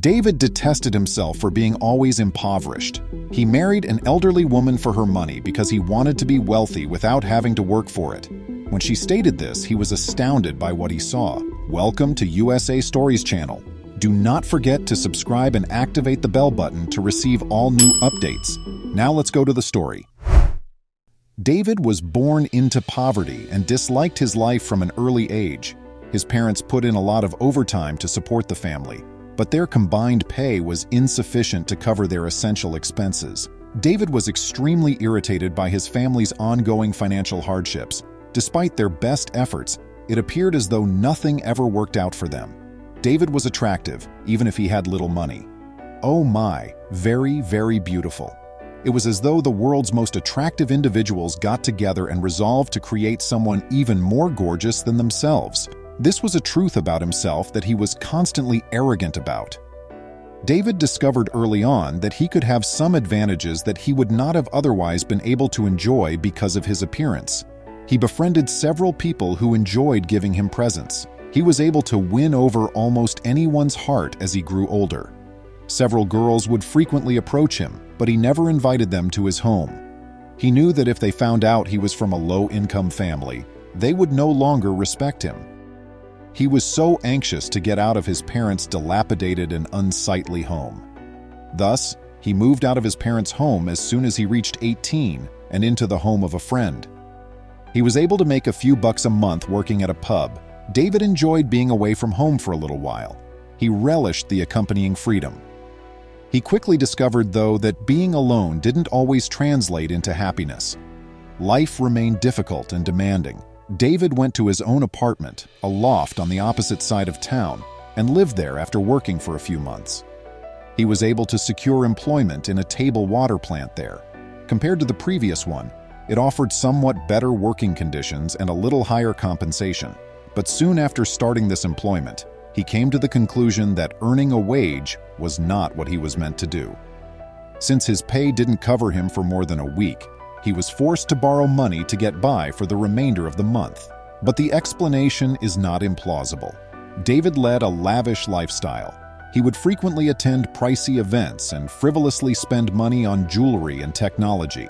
David detested himself for being always impoverished. He married an elderly woman for her money because he wanted to be wealthy without having to work for it. When she stated this, he was astounded by what he saw. Welcome to USA Stories channel. Do not forget to subscribe and activate the bell button to receive all new updates. Now let's go to the story. David was born into poverty and disliked his life from an early age. His parents put in a lot of overtime to support the family, but their combined pay was insufficient to cover their essential expenses. David was extremely irritated by his family's ongoing financial hardships. Despite their best efforts, it appeared as though nothing ever worked out for them. David was attractive, even if he had little money. Oh my, very, very beautiful. It was as though the world's most attractive individuals got together and resolved to create someone even more gorgeous than themselves. This was a truth about himself that he was constantly arrogant about. David discovered early on that he could have some advantages that he would not have otherwise been able to enjoy because of his appearance. He befriended several people who enjoyed giving him presents. He was able to win over almost anyone's heart as he grew older. Several girls would frequently approach him, but he never invited them to his home. He knew that if they found out he was from a low-income family, they would no longer respect him. He was so anxious to get out of his parents' dilapidated and unsightly home. Thus, he moved out of his parents' home as soon as he reached 18 and into the home of a friend. He was able to make a few bucks a month working at a pub. David enjoyed being away from home for a little while. He relished the accompanying freedom. He quickly discovered, though, that being alone didn't always translate into happiness. Life remained difficult and demanding. David went to his own apartment, a loft on the opposite side of town, and lived there after working for a few months. He was able to secure employment in a table water plant there. Compared to the previous one, it offered somewhat better working conditions and a little higher compensation. But soon after starting this employment, he came to the conclusion that earning a wage was not what he was meant to do. Since his pay didn't cover him for more than a week, he was forced to borrow money to get by for the remainder of the month. But the explanation is not implausible. David led a lavish lifestyle. He would frequently attend pricey events and frivolously spend money on jewelry and technology.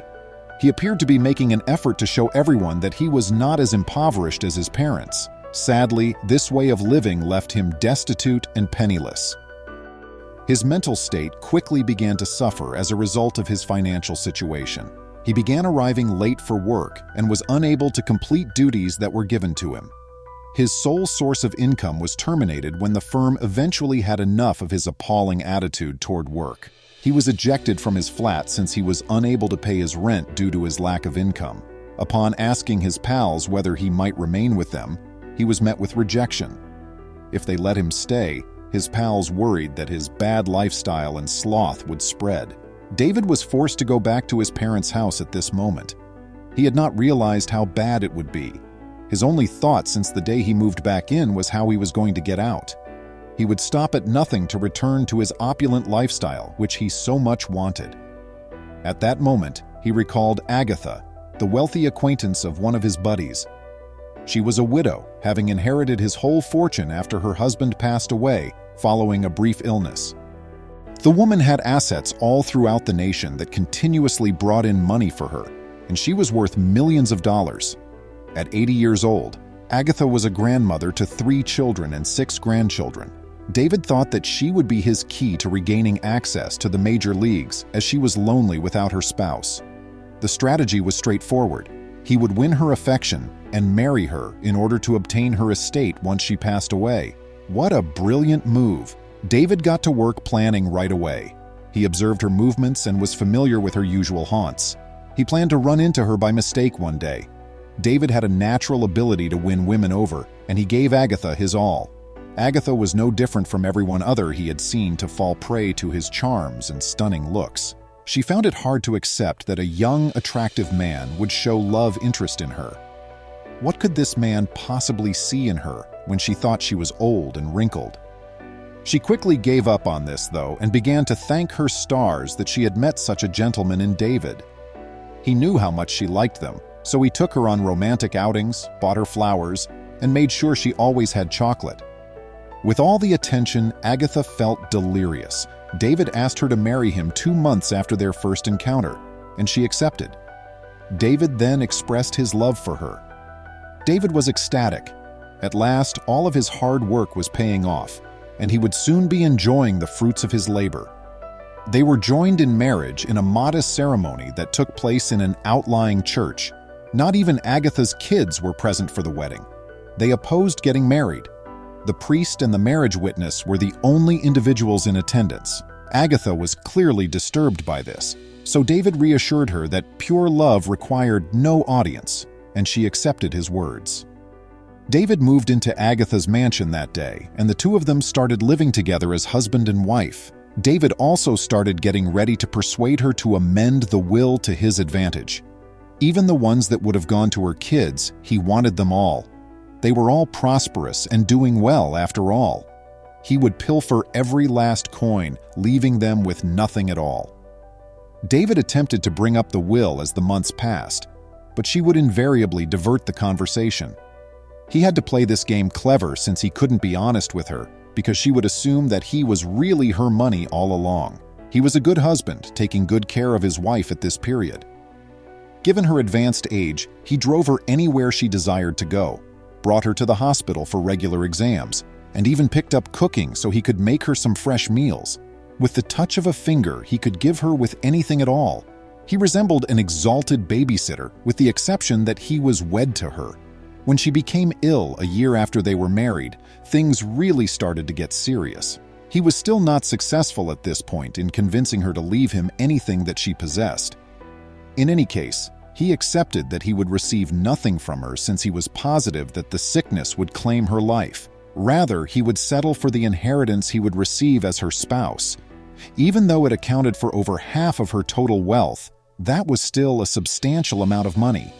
He appeared to be making an effort to show everyone that he was not as impoverished as his parents. Sadly, this way of living left him destitute and penniless. His mental state quickly began to suffer as a result of his financial situation. He began arriving late for work and was unable to complete duties that were given to him. His sole source of income was terminated when the firm eventually had enough of his appalling attitude toward work. He was ejected from his flat since he was unable to pay his rent due to his lack of income. Upon asking his pals whether he might remain with them, he was met with rejection. If they let him stay, his pals worried that his bad lifestyle and sloth would spread. David was forced to go back to his parents' house at this moment. He had not realized how bad it would be. His only thought since the day he moved back in was how he was going to get out. He would stop at nothing to return to his opulent lifestyle, which he so much wanted. At that moment, he recalled Agatha, the wealthy acquaintance of one of his buddies. She was a widow, having inherited his whole fortune after her husband passed away following a brief illness. The woman had assets all throughout the nation that continuously brought in money for her, and she was worth millions of dollars. At 80 years old, Agatha was a grandmother to 3 children and 6 grandchildren. David thought that she would be his key to regaining access to the major leagues, as she was lonely without her spouse. The strategy was straightforward. He would win her affection and marry her in order to obtain her estate once she passed away. What a brilliant move! David got to work planning right away. He observed her movements and was familiar with her usual haunts. He planned to run into her by mistake one day. David had a natural ability to win women over, and he gave Agatha his all. Agatha was no different from everyone other he had seen to fall prey to his charms and stunning looks. She found it hard to accept that a young, attractive man would show love interest in her. What could this man possibly see in her when she thought she was old and wrinkled? She quickly gave up on this, though, and began to thank her stars that she had met such a gentleman in David. He knew how much she liked them, so he took her on romantic outings, bought her flowers, and made sure she always had chocolate. With all the attention, Agatha felt delirious. David asked her to marry him 2 months after their first encounter, and she accepted. David then expressed his love for her. David was ecstatic. At last, all of his hard work was paying off, and he would soon be enjoying the fruits of his labor. They were joined in marriage in a modest ceremony that took place in an outlying church. Not even Agatha's kids were present for the wedding. They opposed getting married. The priest and the marriage witness were the only individuals in attendance. Agatha was clearly disturbed by this, so David reassured her that pure love required no audience, and she accepted his words. David moved into Agatha's mansion that day, and the two of them started living together as husband and wife. David also started getting ready to persuade her to amend the will to his advantage. Even the ones that would have gone to her kids, he wanted them all. They were all prosperous and doing well after all. He would pilfer every last coin, leaving them with nothing at all. David attempted to bring up the will as the months passed, but she would invariably divert the conversation. He had to play this game clever since he couldn't be honest with her, because she would assume that he was really her money all along. He was a good husband, taking good care of his wife at this period. Given her advanced age, he drove her anywhere she desired to go, brought her to the hospital for regular exams, and even picked up cooking so he could make her some fresh meals. With the touch of a finger, he could give her with anything at all. He resembled an exalted babysitter, with the exception that he was wed to her. When she became ill a year after they were married, things really started to get serious. He was still not successful at this point in convincing her to leave him anything that she possessed. In any case, he accepted that he would receive nothing from her since he was positive that the sickness would claim her life. Rather, he would settle for the inheritance he would receive as her spouse. Even though it accounted for over half of her total wealth, that was still a substantial amount of money.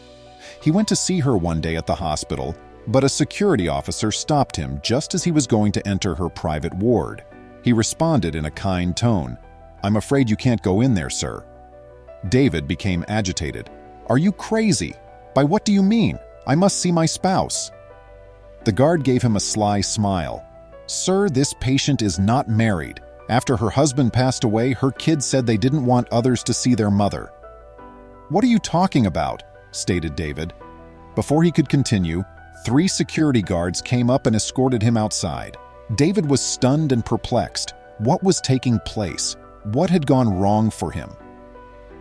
He went to see her one day at the hospital, but a security officer stopped him just as he was going to enter her private ward. He responded in a kind tone, "I'm afraid you can't go in there, sir." David became agitated. "Are you crazy? By what do you mean? I must see my spouse." The guard gave him a sly smile. "Sir, this patient is not married. After her husband passed away, her kids said they didn't want others to see their mother." "What are you talking about?" stated David. Before he could continue, 3 security guards came up and escorted him outside. David was stunned and perplexed. What was taking place? What had gone wrong for him?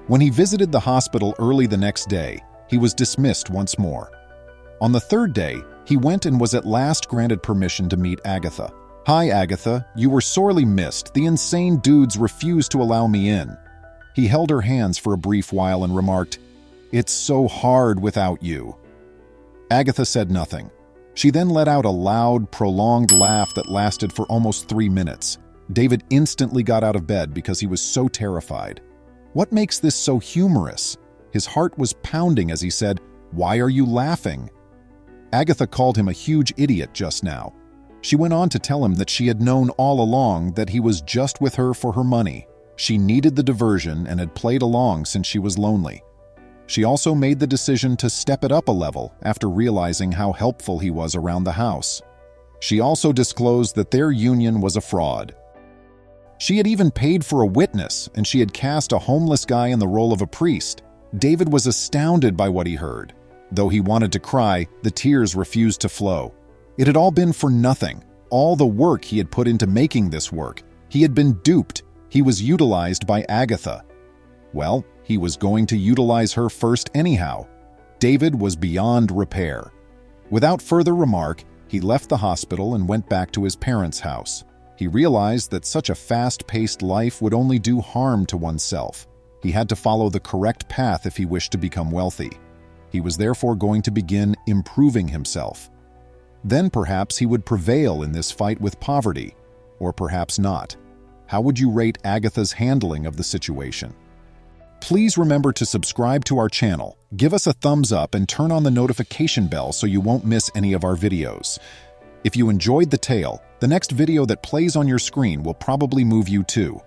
When he visited the hospital early the next day, he was dismissed once more. On the 3rd day, he went and was at last granted permission to meet Agatha. "Hi, Agatha. You were sorely missed. The insane dudes refused to allow me in." He held her hands for a brief while and remarked, "It's so hard without you." Agatha said nothing. She then let out a loud, prolonged laugh that lasted for almost 3 minutes. David instantly got out of bed because he was so terrified. What makes this so humorous? His heart was pounding as he said, "Why are you laughing?" Agatha called him a huge idiot just now. She went on to tell him that she had known all along that he was just with her for her money. She needed the diversion and had played along since she was lonely. She also made the decision to step it up a level after realizing how helpful he was around the house. She also disclosed that their union was a fraud. She had even paid for a witness, and she had cast a homeless guy in the role of a priest. David was astounded by what he heard. Though he wanted to cry, the tears refused to flow. It had all been for nothing. All the work he had put into making this work. He had been duped. He was utilized by Agatha. Well, he was going to utilize her first anyhow. David was beyond repair. Without further remark, he left the hospital and went back to his parents' house. He realized that such a fast-paced life would only do harm to oneself. He had to follow the correct path if he wished to become wealthy. He was therefore going to begin improving himself. Then perhaps he would prevail in this fight with poverty, or perhaps not. How would you rate Agatha's handling of the situation? Please remember to subscribe to our channel, give us a thumbs up, and turn on the notification bell so you won't miss any of our videos. If you enjoyed the tale, the next video that plays on your screen will probably move you too.